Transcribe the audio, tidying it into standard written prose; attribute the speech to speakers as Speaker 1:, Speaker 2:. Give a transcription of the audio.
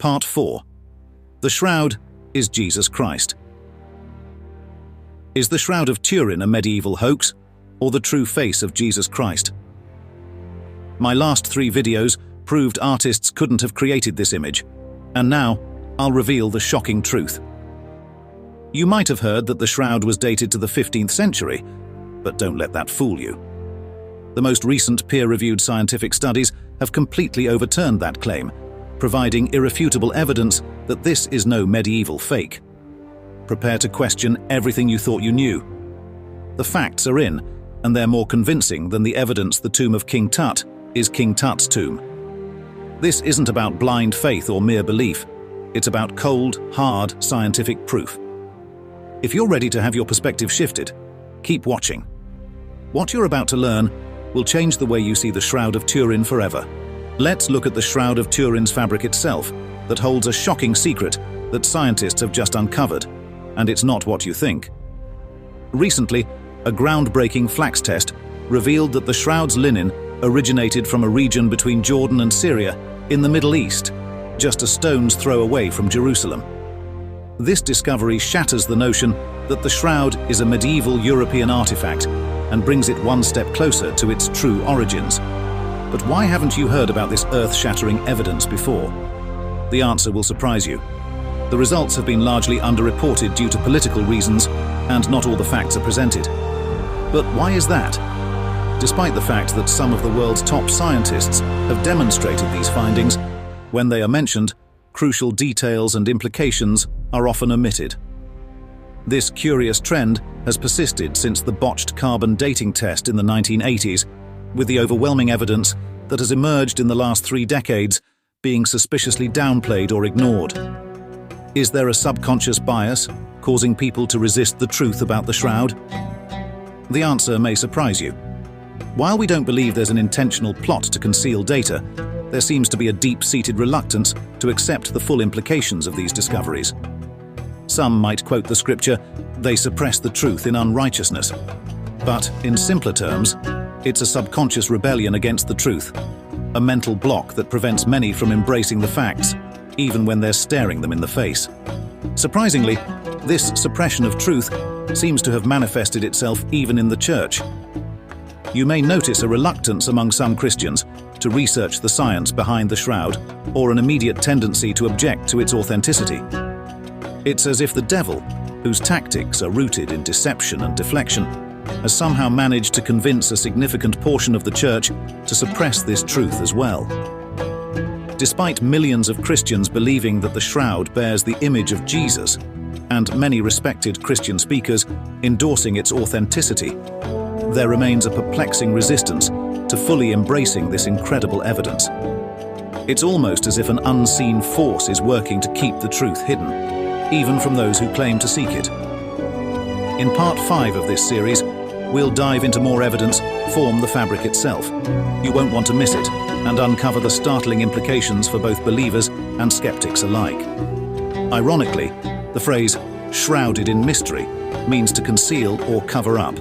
Speaker 1: Part 4. The Shroud is Jesus Christ. Is the Shroud of Turin a medieval hoax, or the true face of Jesus Christ? My last 3 videos proved artists couldn't have created this image, and now I'll reveal the shocking truth. You might have heard that the shroud was dated to the 15th century, but don't let that fool you. The most recent peer-reviewed scientific studies have completely overturned that claim, providing irrefutable evidence that this is no medieval fake. Prepare to question everything you thought you knew. The facts are in, and they're more convincing than the evidence the tomb of King Tut is King Tut's tomb. This isn't about blind faith or mere belief. It's about cold, hard, scientific proof. If you're ready to have your perspective shifted, keep watching. What you're about to learn will change the way you see the Shroud of Turin forever. Let's look at the Shroud of Turin's fabric itself, that holds a shocking secret that scientists have just uncovered, and it's not what you think. Recently, a groundbreaking flax test revealed that the shroud's linen originated from a region between Jordan and Syria in the Middle East, just a stone's throw away from Jerusalem. This discovery shatters the notion that the shroud is a medieval European artifact and brings it one step closer to its true origins. But why haven't you heard about this earth-shattering evidence before? The answer will surprise you. The results have been largely underreported due to political reasons, and not all the facts are presented. But why is that? Despite the fact that some of the world's top scientists have demonstrated these findings, when they are mentioned, crucial details and implications are often omitted. This curious trend has persisted since the botched carbon dating test in the 1980s, with the overwhelming evidence that has emerged in the last 3 decades being suspiciously downplayed or ignored. Is there a subconscious bias causing people to resist the truth about the shroud? The answer may surprise you. While we don't believe there's an intentional plot to conceal data, there seems to be a deep-seated reluctance to accept the full implications of these discoveries. Some might quote the scripture, "They suppress the truth in unrighteousness." But in simpler terms, it's a subconscious rebellion against the truth, a mental block that prevents many from embracing the facts, even when they're staring them in the face. Surprisingly, this suppression of truth seems to have manifested itself even in the church. You may notice a reluctance among some Christians to research the science behind the shroud, or an immediate tendency to object to its authenticity. It's as if the devil, whose tactics are rooted in deception and deflection, has somehow managed to convince a significant portion of the church to suppress this truth as well. Despite millions of Christians believing that the shroud bears the image of Jesus, and many respected Christian speakers endorsing its authenticity, there remains a perplexing resistance to fully embracing this incredible evidence. It's almost as if an unseen force is working to keep the truth hidden, even from those who claim to seek it. In Part 5 of this series, we'll dive into more evidence, form the fabric itself. You won't want to miss it, and uncover the startling implications for both believers and skeptics alike. Ironically, the phrase "shrouded in mystery" means to conceal or cover up,